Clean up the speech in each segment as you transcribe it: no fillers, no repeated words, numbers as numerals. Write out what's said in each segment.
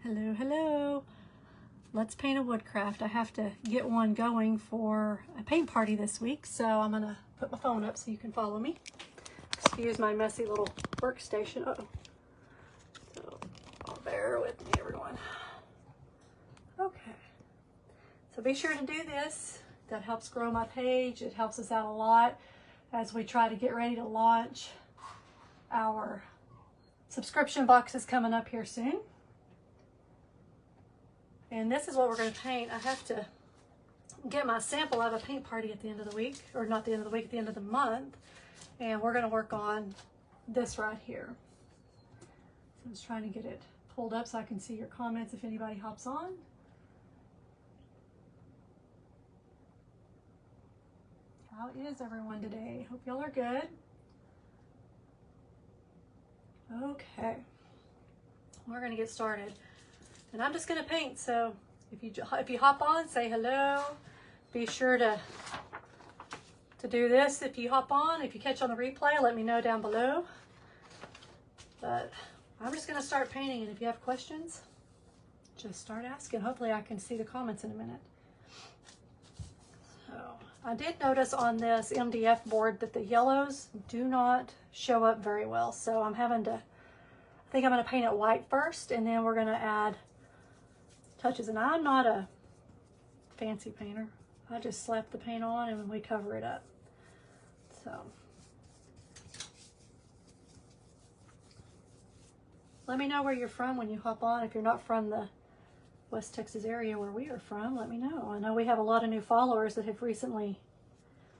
Hello, hello. Let's paint a woodcraft. I have to get one going for a paint party this week, so I'm gonna put my phone up so you can follow me. Excuse my messy little workstation. So bear with me, everyone. Okay. So be sure to do this. That helps grow my page. It helps us out a lot as we try to get ready to launch our subscription boxes coming up here soon. And this is what we're going to paint. I have to get my sample of a paint party at the end of the week, or not the end of the week, at the end of the month. And we're going to work on this right here. So I'm just trying to get it pulled up so I can see your comments if anybody hops on. How is everyone today? Hope y'all are good. Okay, we're going to get started. And I'm just going to paint, so if you hop on, say hello. Be sure to do this if you hop on. If you catch on the replay, let me know down below. But I'm just going to start painting, and if you have questions, just start asking. Hopefully I can see the comments in a minute. So I did notice on this MDF board that the yellows do not show up very well, so I think I'm going to paint it white first, and then we're going to add touches. And I'm not a fancy painter. I just slap the paint on and we cover it up. So let me know where you're from when you hop on. If you're not from the West Texas area where we are from, let me know. I know we have a lot of new followers that have recently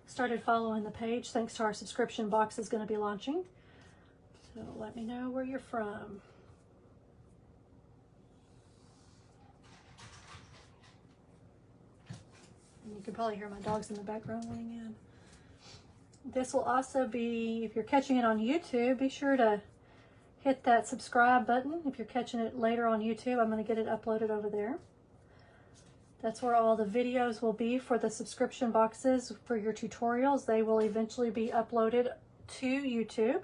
started following the page thanks to our subscription box is going to be launching. So let me know where you're from. You can probably hear my dogs in the background running in. This will also be, if you're catching it on YouTube, be sure to hit that subscribe button. If you're catching it later on YouTube, I'm going to get it uploaded over there. That's where all the videos will be for the subscription boxes for your tutorials. They will eventually be uploaded to YouTube.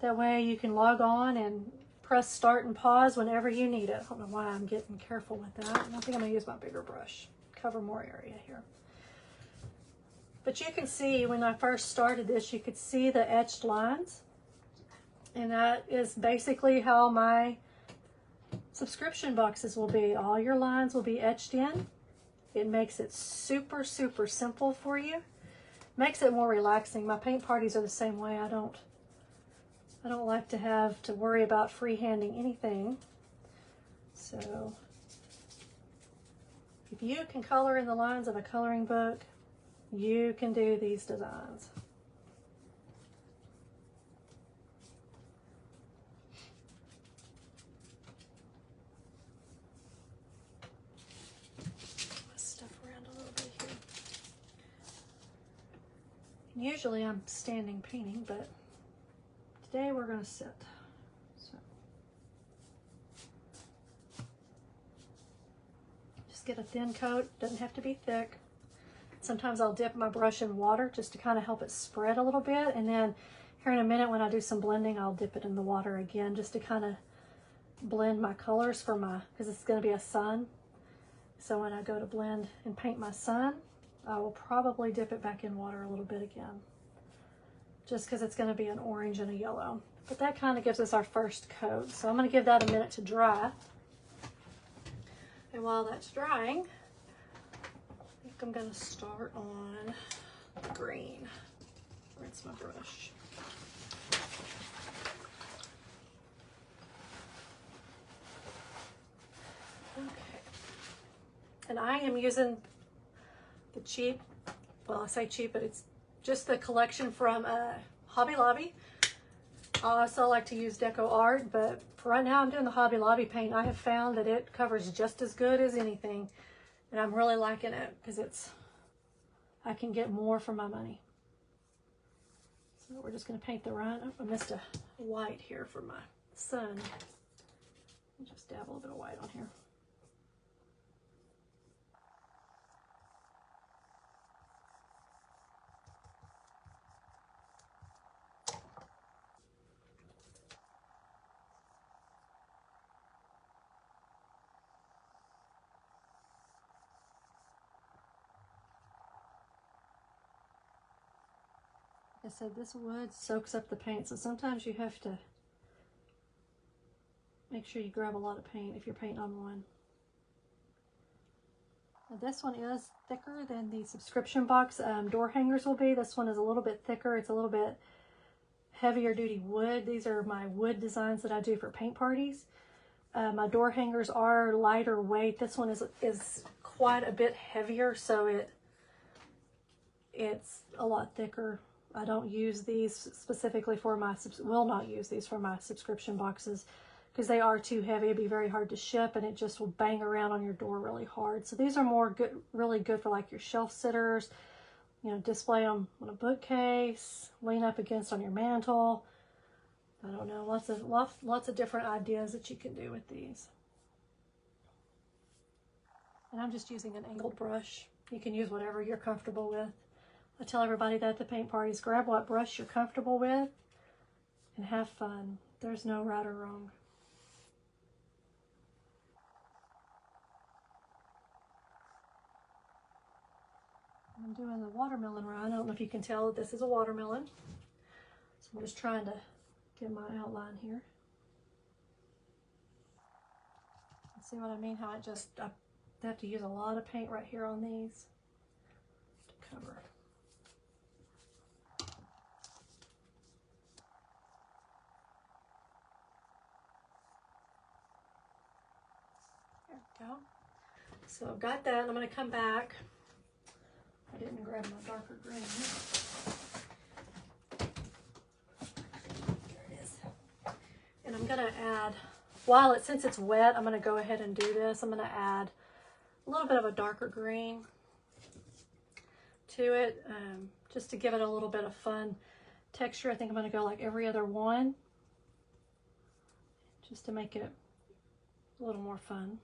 That way you can log on and press start and pause whenever you need it. I don't know why I'm getting careful with that. I think I'm going to use my bigger brush. Cover more area here. But you can see when I first started this, you could see the etched lines. And that is basically how my subscription boxes will be. All your lines will be etched in. It makes it super, super simple for you. Makes it more relaxing. My paint parties are the same way. I don't like to have to worry about freehanding anything. So if you can color in the lines of a coloring book, you can do these designs. Let's stuff around a little bit here. And usually I'm standing painting, but today we're going to sit. So just get a thin coat, doesn't have to be thick. Sometimes I'll dip my brush in water just to kind of help it spread a little bit. And then here in a minute when I do some blending, I'll dip it in the water again just to kind of blend my colors for because it's going to be a sun. So when I go to blend and paint my sun, I will probably dip it back in water a little bit again. Just because it's going to be an orange and a yellow. But that kind of gives us our first coat. So I'm going to give that a minute to dry. And while that's drying, I'm going to start on green. Rinse my brush. Okay. And I am using the cheap, well, I say cheap, but it's just the collection from Hobby Lobby. I also like to use Deco Art, but for right now I'm doing the Hobby Lobby paint. I have found that it covers just as good as anything. And I'm really liking it because I can get more for my money. So we're just going to paint the run. Oh, I missed a white here for my sun. Just dab a little bit of white on here. I said this wood soaks up the paint, so sometimes you have to make sure you grab a lot of paint if you're painting on one. Now this one is thicker than the subscription box door hangers will be. This one is a little bit thicker. It's a little bit heavier duty wood. These are my wood designs that I do for paint parties. My door hangers are lighter weight. This one is quite a bit heavier, so it's a lot thicker. I don't use these specifically for my, will not use these for my subscription boxes because they are too heavy. It'd be very hard to ship and it just will bang around on your door really hard. So these are more good, really good for like your shelf sitters, you know, display them on a bookcase, lean up against on your mantle. I don't know, lots of different ideas that you can do with these. And I'm just using an angled brush. You can use whatever you're comfortable with. I tell everybody that at the paint parties, grab what brush you're comfortable with and have fun. There's no right or wrong. I'm doing the watermelon rind. I don't know if you can tell that this is a watermelon. So I'm just trying to get my outline here. See what I mean? How it just, I have to use a lot of paint right here on these to cover. There we go. So I've got that, and I'm going to come back. I didn't grab my darker green. There it is. And I'm going to add, since it's wet, I'm going to go ahead and do this. I'm going to add a little bit of a darker green to it, just to give it a little bit of fun texture. I think I'm going to go like every other one, just to make it a little more fun.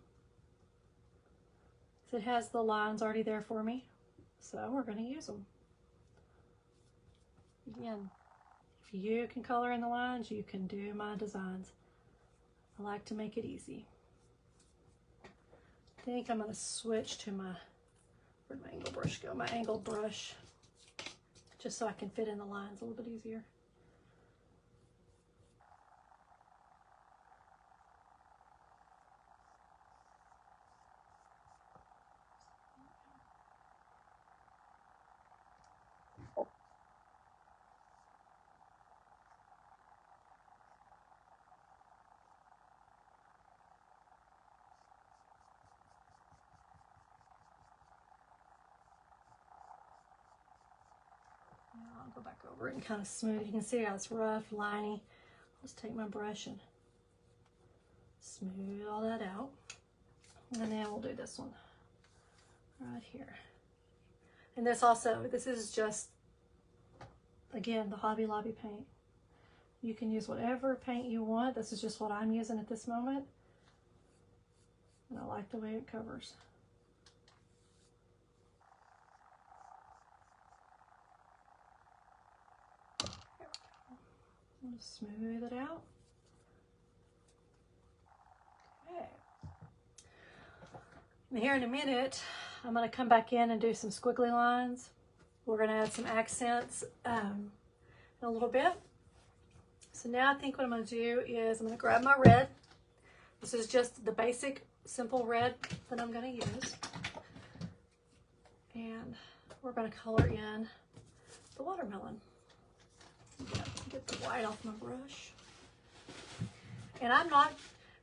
So it has the lines already there for me, so we're going to use them. Again, if you can color in the lines, you can do my designs. I like to make it easy. I think I'm going to switch to where'd my angled brush go? My angled brush, just so I can fit in the lines a little bit easier. I'll go back over it and kind of smooth. You can see how it's rough, liney. I'll just take my brush and smooth all that out. And then we'll do this one right here. And this is just, again, the Hobby Lobby paint. You can use whatever paint you want. This is just what I'm using at this moment. And I like the way it covers. I'll just smooth it out. Okay. And here in a minute, I'm going to come back in and do some squiggly lines. We're going to add some accents in a little bit. So now I think what I'm going to do is I'm going to grab my red. This is just the basic, simple red that I'm going to use. And we're going to color in the watermelon. Get the white off my brush. And I'm not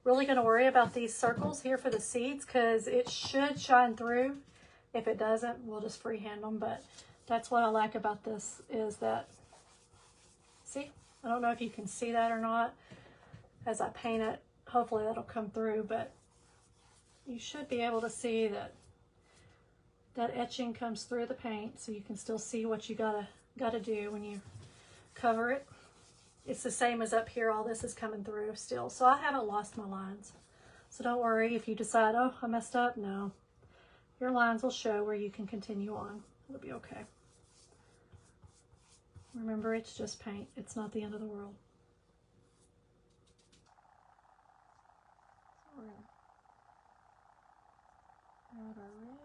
really going to worry about these circles here for the seeds because it should shine through. If it doesn't, we'll just freehand them. But that's what I like about this is that, see, I don't know if you can see that or not as I paint it. Hopefully that'll come through, but you should be able to see that that etching comes through the paint, so you can still see what you gotta do when you cover it. It's the same as up here. All this is coming through still, so I haven't lost my lines. So don't worry if you decide, oh, I messed up. No, your lines will show where you can continue on. It'll be okay. Remember, it's just paint. It's not the end of the world. So we're gonna add our red.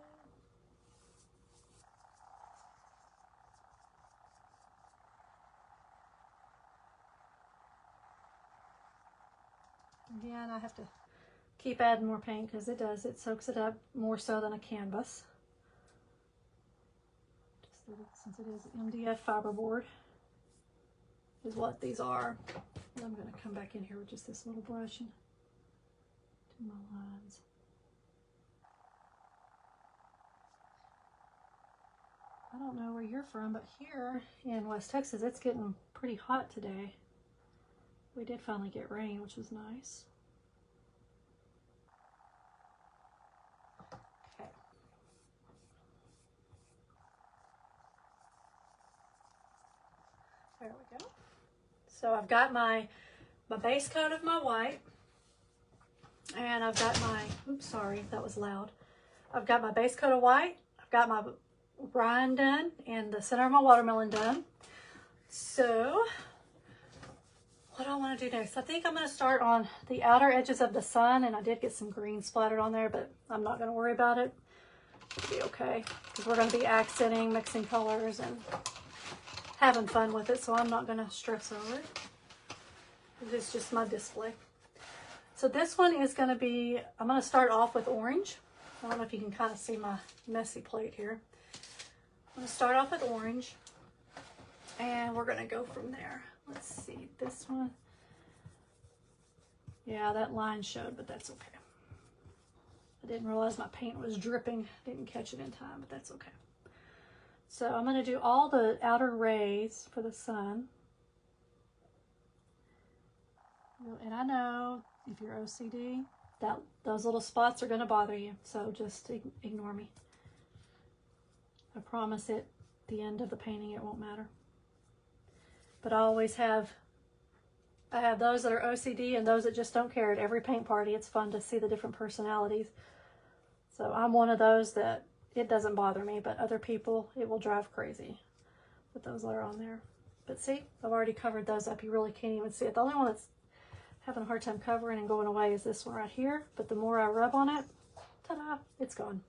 Again, I have to keep adding more paint because it soaks it up more so than a canvas. Just since it is MDF fiberboard is what these are. And I'm going to come back in here with just this little brush and do my lines. I don't know where you're from, but here in West Texas, it's getting pretty hot today. We did finally get rain, which was nice. Okay. There we go. So I've got my base coat of my white, and I've got my, oops, sorry, that was loud. I've got my base coat of white. I've got my rind done and the center of my watermelon done. So what do I want to do next? I think I'm going to start on the outer edges of the sun, and I did get some green splattered on there, but I'm not going to worry about it. It'll be okay because we're going to be accenting, mixing colors, and having fun with it, so I'm not going to stress over it. It's just my display. So this one is going to be, I'm going to start off with orange. I don't know if you can kind of see my messy plate here. I'm going to start off with orange, and we're going to go from there. Let's see, this one. Yeah, that line showed, but that's okay. I didn't realize my paint was dripping. Didn't catch it in time, but that's okay. So I'm going to do all the outer rays for the sun. And I know if you're OCD, those little spots are going to bother you. So just ignore me. I promise at the end of the painting it won't matter. But I have those that are OCD and those that just don't care. At every paint party, it's fun to see the different personalities. So I'm one of those that it doesn't bother me, but other people, it will drive crazy with those that are on there. But see, I've already covered those up. You really can't even see it. The only one that's having a hard time covering and going away is this one right here. But the more I rub on it, ta-da, it's gone.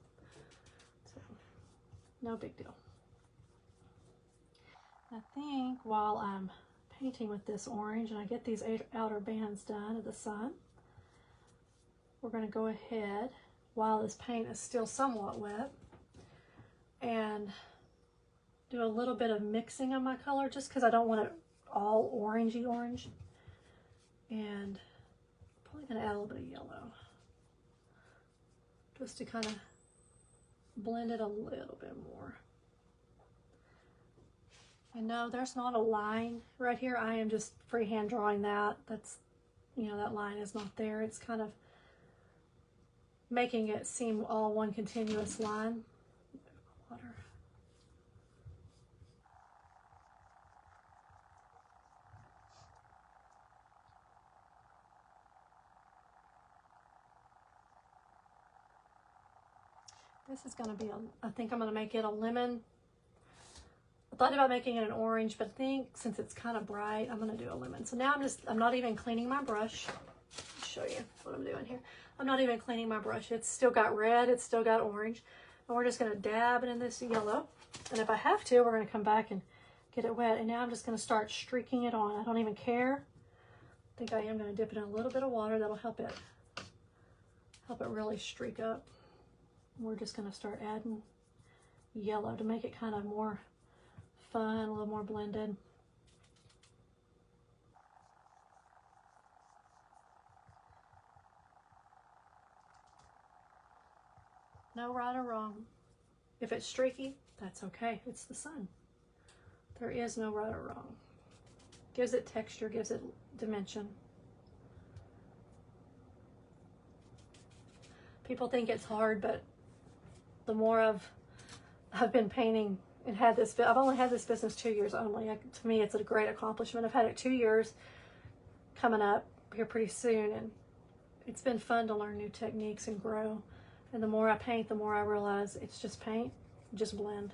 So, no big deal. I think while I'm painting with this orange and I get these outer bands done of the sun, we're going to go ahead while this paint is still somewhat wet and do a little bit of mixing of my color just because I don't want it all orangey orange. And probably going to add a little bit of yellow just to kind of blend it a little bit more. And no, there's not a line right here. I am just freehand drawing that. That's, you know, that line is not there. It's kind of making it seem all one continuous line. Water. This is going to be, I think I'm going to make it a lemon. I thought about making it an orange, but I think since it's kind of bright, I'm going to do a lemon. So now I'm not even cleaning my brush. I'll show you what I'm doing here. I'm not even cleaning my brush. It's still got red, it's still got orange. And we're just going to dab it in this yellow. And if I have to, we're going to come back and get it wet. And now I'm just going to start streaking it on. I don't even care. I think I am going to dip it in a little bit of water. That'll help it really streak up. We're just going to start adding yellow to make it kind of more fun, a little more blended. No right or wrong. If it's streaky, that's okay. It's the sun. There is no right or wrong. Gives it texture, gives it dimension. People think it's hard, but the more I've been painting and had this, I've only had this business 2 years only. To me, it's a great accomplishment. I've had it 2 years coming up here pretty soon, and it's been fun to learn new techniques and grow. And the more I paint, the more I realize it's just paint, just blend.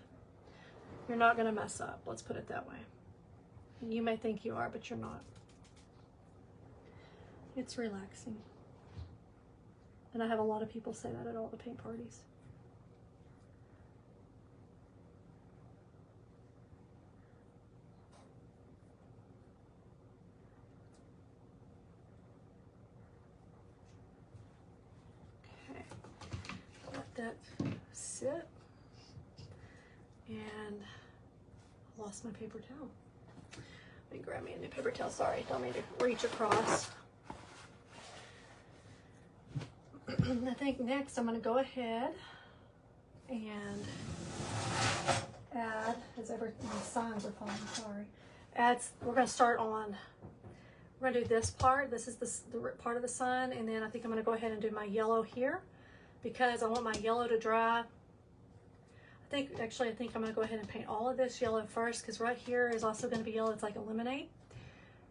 You're not going to mess up, let's put it that way. You may think you are, but you're not. It's relaxing. And I have a lot of people say that at all the paint parties. it sit. And I lost my paper towel. Let me grab me a new paper towel. Sorry, don't mean to reach across. I think next I'm going to go ahead and add, as my signs are falling, sorry. We're going to start on, we're going to do this part. This is the part of the sun, and then I think I'm going to go ahead and do my yellow here because I want my yellow to dry. I think I'm going to go ahead and paint all of this yellow first because right here is also going to be yellow. It's like a lemonade.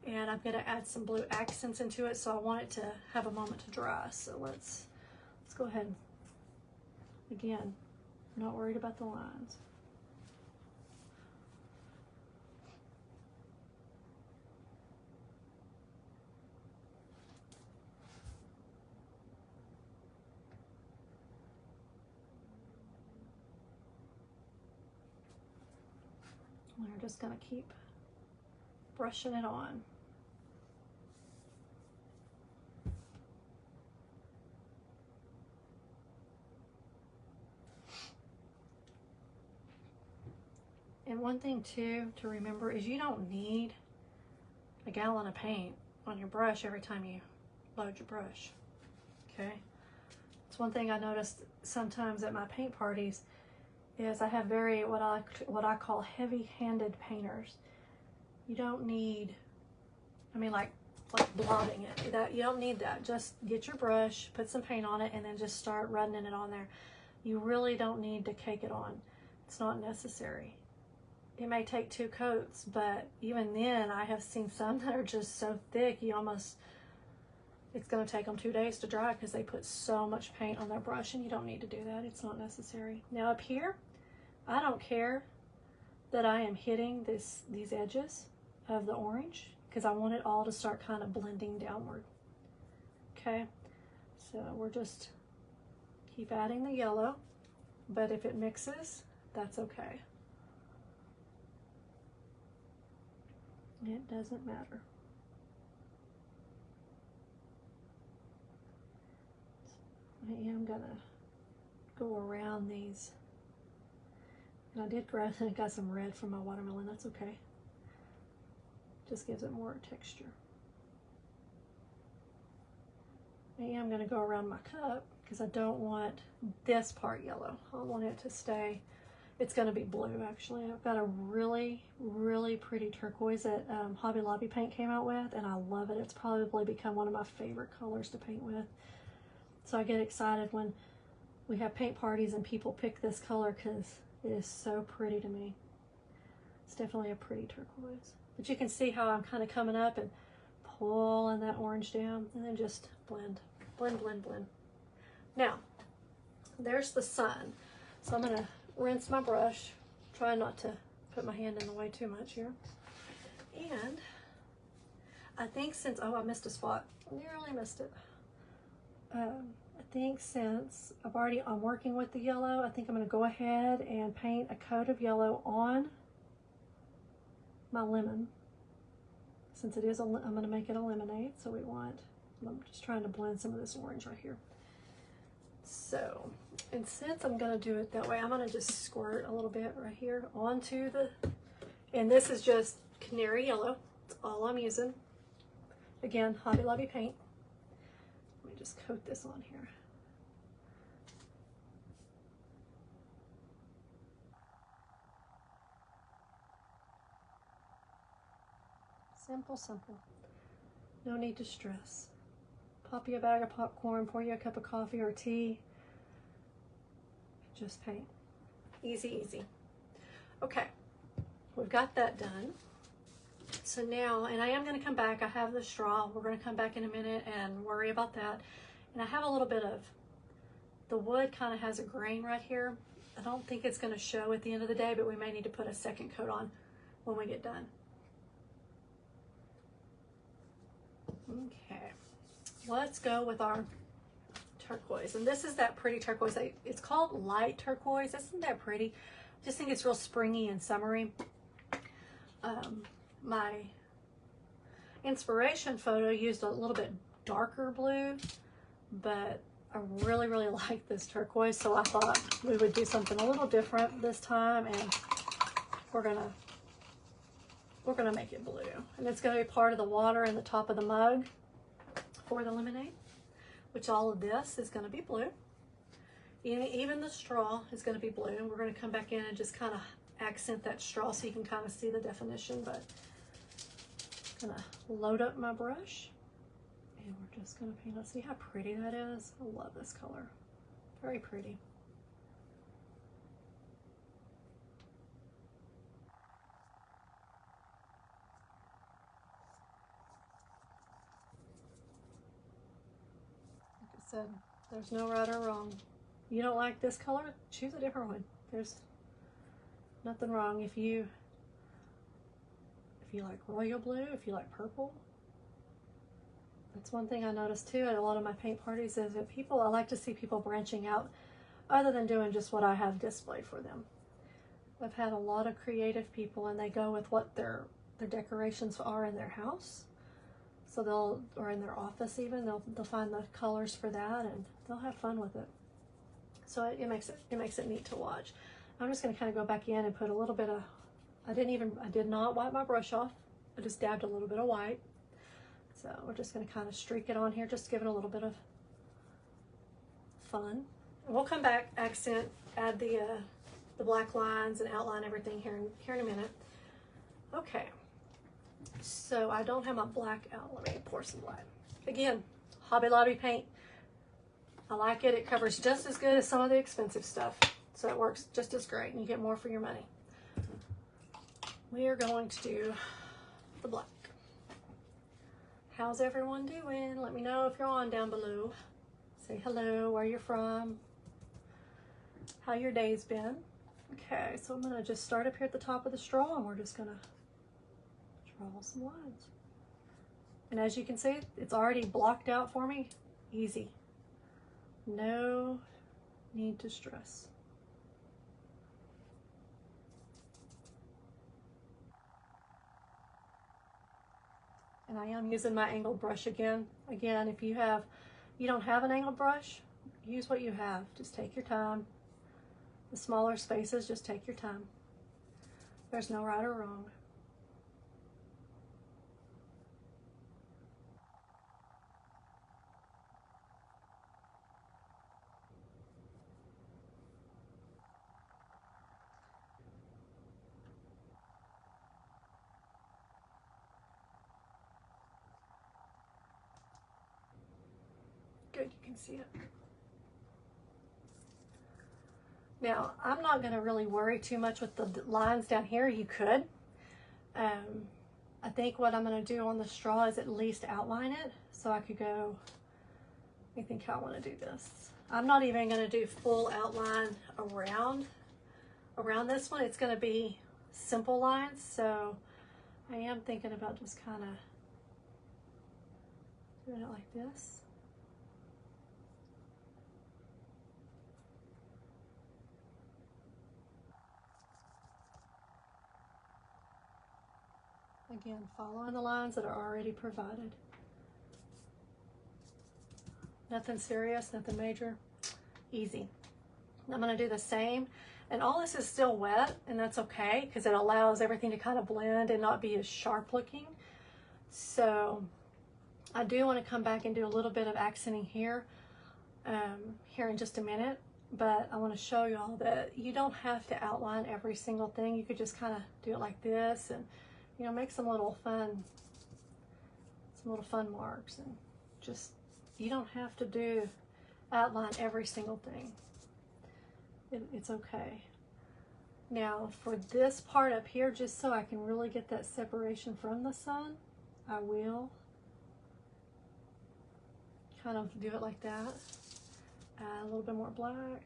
And I'm going to add some blue accents into it, so I want it to have a moment to dry. So let's go ahead. Again, I'm not worried about the lines. We're just going to keep brushing it on. And one thing too to remember is you don't need a gallon of paint on your brush every time you load your brush. Okay? It's one thing I noticed sometimes at my paint parties is I have very what I call heavy-handed painters. You don't need, I mean like blobbing it. You don't need that. Just get your brush, put some paint on it, and then just start running it on there. You really don't need to cake it on. It's not necessary. It may take 2 coats, but even then I have seen some that are just so thick it's going to take them 2 days to dry because they put so much paint on their brush, and you don't need to do that. It's not necessary. Now up here, I don't care that I am hitting these edges of the orange because I want it all to start kind of blending downward. Okay, so we're just keep adding the yellow, but if it mixes, that's okay. It doesn't matter. I am gonna go around these. And I did got some red from my watermelon. That's okay. Just gives it more texture. I am gonna go around my cup because I don't want this part yellow. I want it to stay. It's going to be blue, actually. I've got a really, really pretty turquoise that Hobby Lobby Paint came out with, and I love it. It's probably become one of my favorite colors to paint with. So I get excited when we have paint parties and people pick this color because it is so pretty to me. It's definitely a pretty turquoise. But you can see how I'm kind of coming up and pulling that orange down, and then just blend, blend, blend, blend. Now, there's the sun. So I'm going to rinse my brush, try not to put my hand in the way too much here. And I think since, oh, I missed a spot, nearly missed it. I think since I'm working with the yellow, I think I'm going to go ahead and paint a coat of yellow on my lemon. Since it is, I'm going to make it a lemonade, so I'm just trying to blend some of this orange right here. So, and since I'm going to do it that way, I'm going to just squirt a little bit right here onto and this is just canary yellow. That's all I'm using. Again, Hobby Lobby paint. Let me just coat this on here. Simple, simple. No need to stress. Pop you a bag of popcorn, pour you a cup of coffee or tea. Just paint. Easy, easy. Okay, we've got that done. So now, and I am going to come back. I have the straw. We're going to come back in a minute and worry about that. And I have a little bit of, the wood kind of has a grain right here. I don't think it's going to show at the end of the day, but we may need to put a second coat on when we get done. Okay, let's go with our turquoise. And this is that pretty turquoise. It's called light turquoise. Isn't that pretty? I just think it's real springy and summery. My inspiration photo used a little bit darker blue, but I really, really like this turquoise, so I thought we would do something a little different this time, and we're gonna make it blue. And it's gonna be part of the water in the top of the mug for the lemonade, which all of this is gonna be blue. Even the straw is gonna be blue. And we're gonna come back in and just kind of accent that straw so you can kind of see the definition, but I'm gonna load up my brush. And we're just going to paint it. See how pretty that is? I love this color. Very pretty. Like I said, there's no right or wrong. You don't like this color? Choose a different one. There's nothing wrong. If you like royal blue, if you like purple. That's one thing I noticed too at a lot of my paint parties is that I like to see people branching out other than doing just what I have displayed for them. I've had a lot of creative people and they go with what their decorations are in their house. So or in their office even, they'll find the colors for that and they'll have fun with it. So it makes it neat to watch. I'm just gonna kind of go back in and put a little bit of, I did not wipe my brush off. I just dabbed a little bit of white. So we're just going to kind of streak it on here, just give it a little bit of fun. And we'll come back, accent, add the black lines and outline everything here in a minute. Okay, so I don't have my black out. Let me pour some black. Again, Hobby Lobby paint. I like it. It covers just as good as some of the expensive stuff. So it works just as great and you get more for your money. We are going to do the black. How's everyone doing? Let me know if you're on down below. Say hello, where you're from, how your day's been. Okay, so I'm gonna just start up here at the top of the straw and we're just gonna draw some lines. And as you can see, it's already blocked out for me. Easy. No need to stress. And I am using my angled brush again. Again, if you don't have an angled brush, use what you have. Just take your time. The smaller spaces, just take your time. There's no right or wrong. Good, you can see it. Now, I'm not going to really worry too much with the lines down here. You could. I think what I'm going to do on the straw is at least outline it. So I could go, let me think how I want to do this. I'm not even going to do full outline around this one. It's going to be simple lines. So I am thinking about just kind of doing it like this. Again, following the lines that are already provided. Nothing serious, nothing major, easy. I'm gonna do the same, and all this is still wet, and that's okay, because it allows everything to kind of blend and not be as sharp looking. So I do want to come back and do a little bit of accenting here, here in just a minute, but I want to show y'all that you don't have to outline every single thing. You could just kind of do it like this and, you know, make some little fun marks, and just, you don't have to outline every single thing. It's okay. Now for this part up here, just so I can really get that separation from the sun, I will kind of do it like that. Add a little bit more black.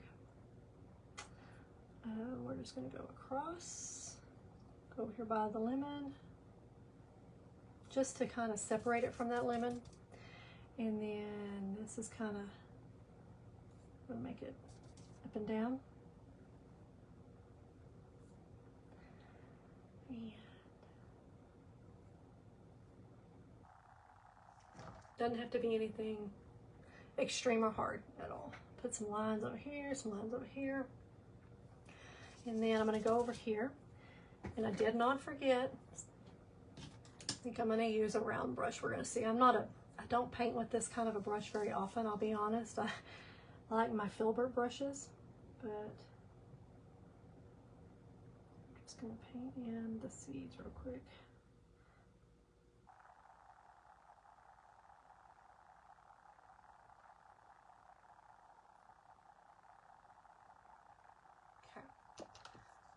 We're just going to go across, go over here by the lemon, just to kind of separate it from that lemon. And then this is kind of, I'm going to make it up and down. And doesn't have to be anything extreme or hard at all. Put some lines over here, some lines over here. And then I'm going to go over here. And I did not forget, I think I'm going to use a round brush. We're going to see. I don't paint with this kind of a brush very often, I'll be honest. I like my Filbert brushes, but I'm just going to paint in the seeds real quick. Okay,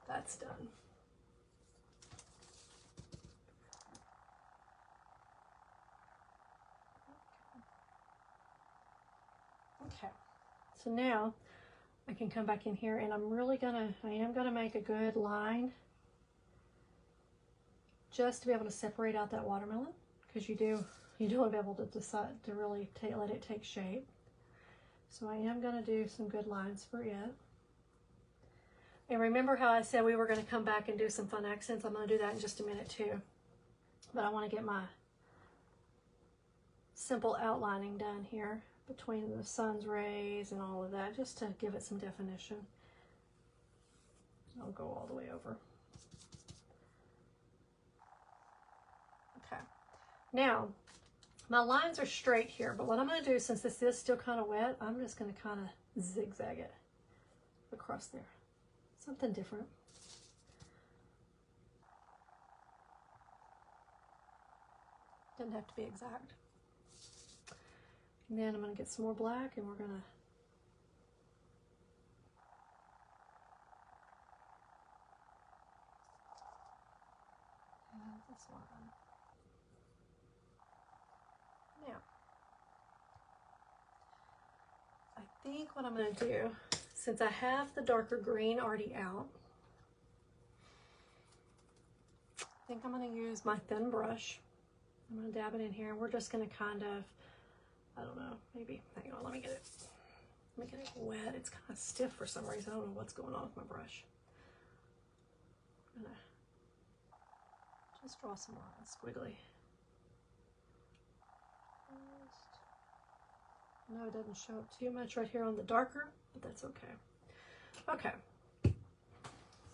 that's done. Okay, so now I can come back in here and I am gonna make a good line just to be able to separate out that watermelon, because you do want to be able to decide to really let it take shape. So I am gonna do some good lines for it. And remember how I said we were gonna come back and do some fun accents? I'm gonna do that in just a minute too. But I want to get my simple outlining done here between the sun's rays and all of that, just to give it some definition. I'll go all the way over. Okay, now my lines are straight here, but what I'm going to do, since this is still kind of wet, I'm just going to kind of zigzag it across there. Something different. Doesn't have to be exact. And then I'm going to get some more black, and we're going to add this line. Now, I think what I'm going to do, since I have the darker green already out, I think I'm going to use my thin brush. I'm going to dab it in here, and we're just going to kind of, I don't know, maybe, hang on, let me get it wet. It's kind of stiff for some reason. I don't know what's going on with my brush. I'm going to just draw some lines, squiggly. I know it doesn't show up too much right here on the darker, but that's okay. Okay.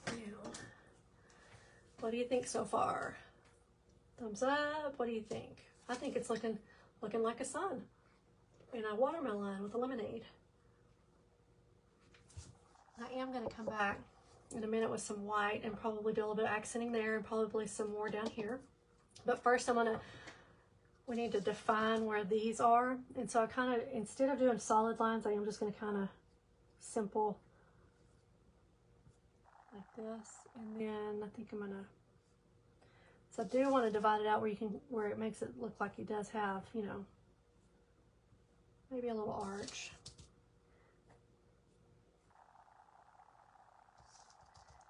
Now, what do you think so far? Thumbs up. What do you think? I think it's looking like a sun in a watermelon with a lemonade. I am going to come back in a minute with some white and probably do a little bit of accenting there and probably some more down here. But first we need to define where these are. And so I kind of, instead of doing solid lines, I am just going to kind of simple like this. And then I think I'm going to, so I do want to divide it out where it makes it look like it does have, you know, maybe a little arch.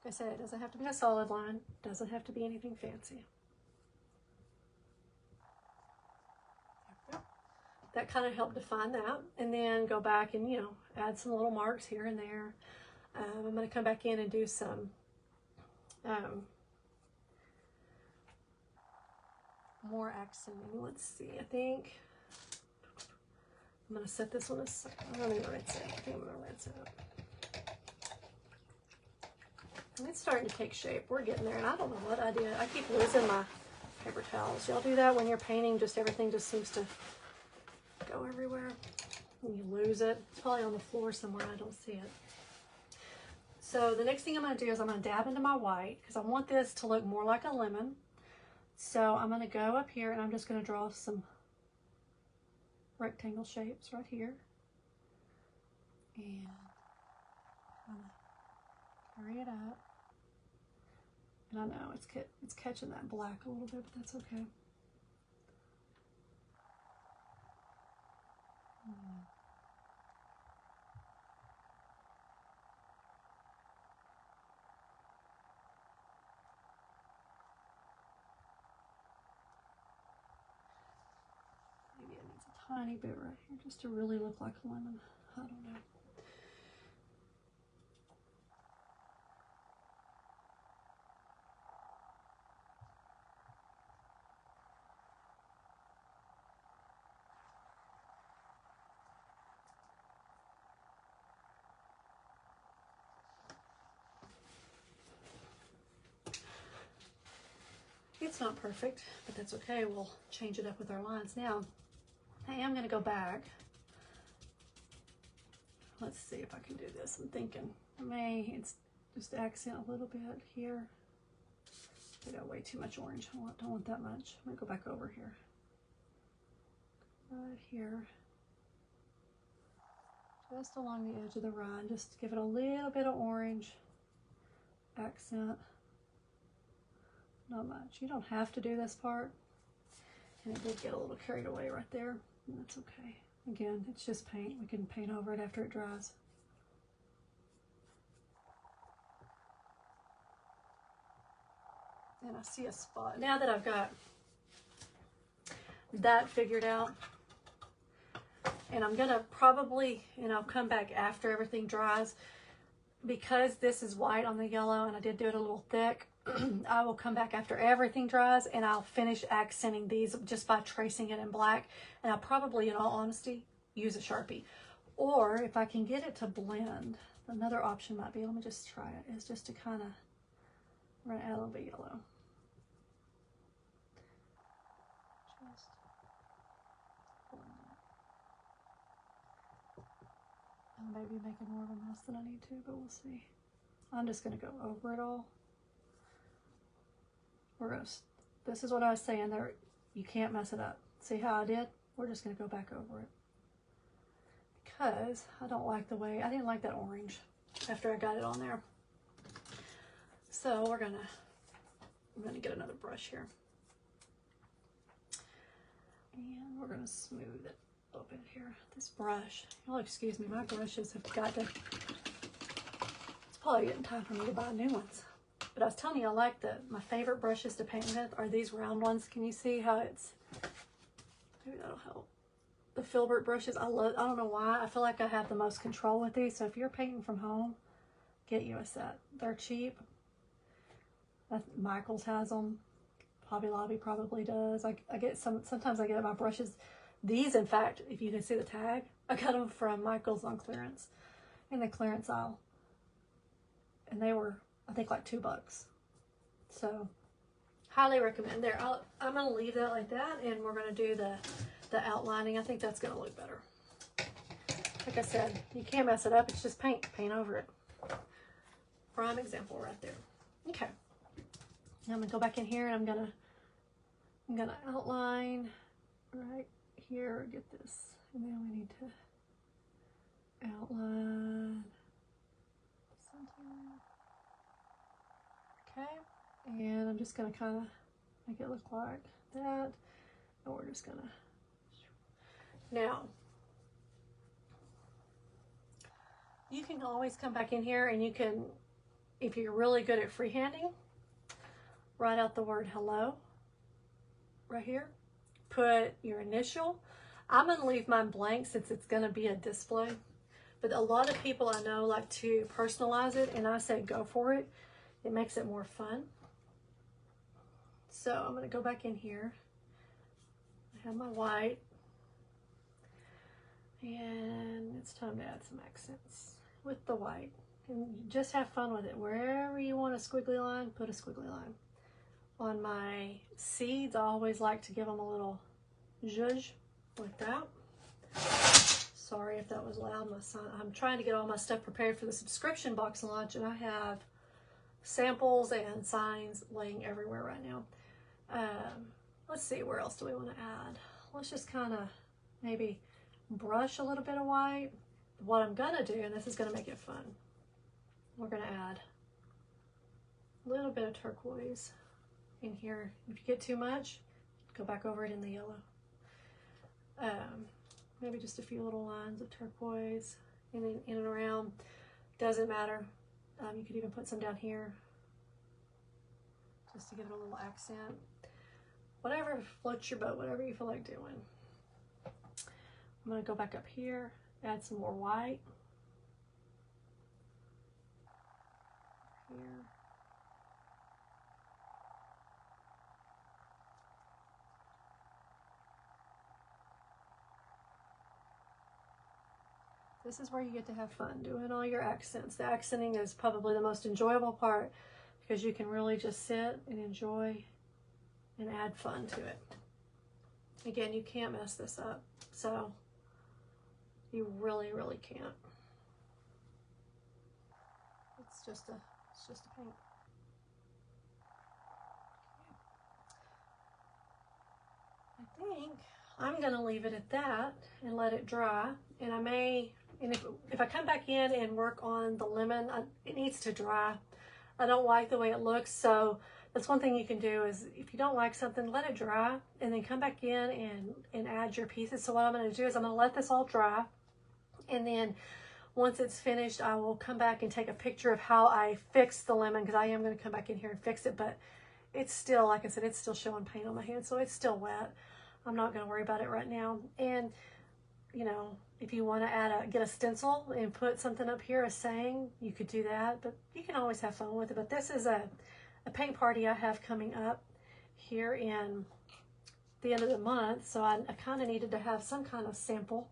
Like I said, it doesn't have to be a solid line, doesn't have to be anything fancy. That kind of helped define that, and then go back and, you know, add some little marks here and there. I'm going to come back in and do some more accenting. Let's see, I think I'm going to set this one aside. I'm going to rinse it. I think I'm going to rinse it up. And it's starting to take shape. We're getting there, and I don't know what I did. I keep losing my paper towels. Y'all do that when you're painting? Just everything just seems to go everywhere and you lose it. It's probably on the floor somewhere. I don't see it. So the next thing I'm going to do is I'm going to dab into my white, because I want this to look more like a lemon. So I'm going to go up here and I'm just going to draw some rectangle shapes right here. And kind of carry it up. And I know it's catching that black a little bit, but that's okay. Maybe it needs a tiny bit right here just to really look like a lemon. I don't know. It's not perfect, but that's okay. We'll change it up with our lines. Now, I am going to go back. Let's see if I can do this. I'm thinking it's just accent a little bit here. I got way too much orange. I don't want that much. I'm going to go back over here. Right here. Just along the edge of the rind. Just give it a little bit of orange accent. Not much. You don't have to do this part. And it did get a little carried away right there. And that's okay. Again, it's just paint. We can paint over it after it dries. And I see a spot. Now that I've got that figured out, and I'm gonna probably, and I'll come back after everything dries, because this is white on the yellow and I did do it a little thick. I will come back after everything dries and I'll finish accenting these just by tracing it in black. And I'll probably, in all honesty, use a Sharpie. Or if I can get it to blend, another option might be, let me just try it, is just to kind of, we're gonna add a little bit of yellow. Just blend it. I may be making more of a mess than I need to, but we'll see. I'm just gonna go over it all. This is what I was saying there. You can't mess it up. See how I did? We're just going to go back over it. Because I didn't like that orange after I got it on there. So I'm going to get another brush here. And we're going to smooth it a little bit here. This brush, you'll excuse me, my brushes have got to, it's probably getting time for me to buy new ones. But I was telling you, I like my favorite brushes to paint with are these round ones. Can you see how maybe that'll help. The Filbert brushes, I don't know why, I feel like I have the most control with these. So if you're painting from home, get you a set. They're cheap. Michaels has them. Hobby Lobby probably does. I get sometimes I get my brushes. These, in fact, if you can see the tag, I got them from Michaels on clearance, in the clearance aisle. And they were, I think, like $2. So highly recommend. There, I'm going to leave that like that, and we're going to do the outlining. I think that's going to look better. Like I said, you can't mess it up. It's just paint over it. Prime example right there. Okay. Now I'm going to go back in here, and I'm going to outline right here. Get this, and then we need to outline something. Okay, and I'm just going to kind of make it look like that, and we're just going to, now, you can always come back in here and you can, if you're really good at freehanding, write out the word hello right here, put your initial. I'm going to leave mine blank since it's going to be a display, but a lot of people I know like to personalize it, and I say go for it. It makes it more fun. So I'm going to go back in here. I have my white. And it's time to add some accents with the white. And just have fun with it. Wherever you want a squiggly line, put a squiggly line. On my seeds, I always like to give them a little zhuzh like that. Sorry if that was loud. My son, I'm trying to get all my stuff prepared for the subscription box launch, and I have samples and signs laying everywhere right now. Let's see, where else do we want to add? Let's just kind of maybe brush a little bit of white. What I'm gonna do, and this is gonna make it fun, we're gonna add a little bit of turquoise in here. If you get too much, go back over it in the yellow. Maybe just a few little lines of turquoise in and around. Doesn't matter. You could even put some down here just to give it a little accent. Whatever floats your boat, whatever you feel like doing. I'm going to go back up here, add some more white. Here. This is where you get to have fun doing all your accents. The accenting is probably the most enjoyable part because you can really just sit and enjoy and add fun to it. Again, you can't mess this up. So you really, really can't. It's just a paint. I think I'm gonna leave it at that and let it dry. And I may, and if I come back in and work on the lemon, it needs to dry. I don't like the way it looks, so that's one thing you can do is if you don't like something, let it dry and then come back in and add your pieces. So what I'm going to do is I'm going to let this all dry, and then once it's finished, I will come back and take a picture of how I fixed the lemon, because I am going to come back in here and fix it, but it's still, like I said, it's still showing paint on my hand, so it's still wet. I'm not going to worry about it right now. And you know, if you want to get a stencil and put something up here, a saying, you could do that, but you can always have fun with it. But this is a paint party I have coming up here in the end of the month, so I kind of needed to have some kind of sample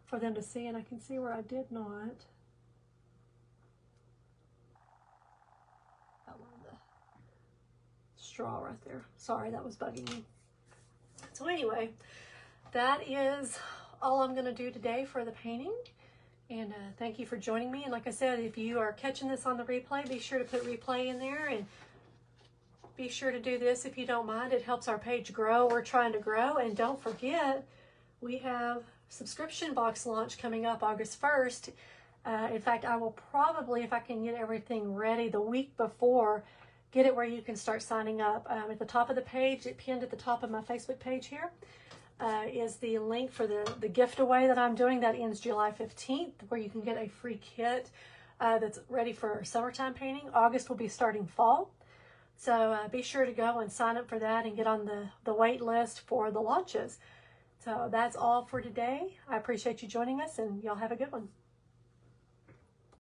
for them to see, and I can see where I did not. That one, the straw right there. Sorry, that was bugging me. So anyway, that is all I'm going to do today for the painting. And thank you for joining me. And like I said, if you are catching this on the replay, be sure to put replay in there, and be sure to do this if you don't mind. It helps our page grow. We're trying to grow. And don't forget, we have subscription box launch coming up August 1st. In fact, I will probably, if I can get everything ready the week before, get it where you can start signing up. At the top of the page, pinned at the top of my Facebook page here, is the link for the giveaway that I'm doing. That ends July 15th, where you can get a free kit that's ready for summertime painting. August will be starting fall. So be sure to go and sign up for that and get on the wait list for the launches. So that's all for today. I appreciate you joining us, and y'all have a good one.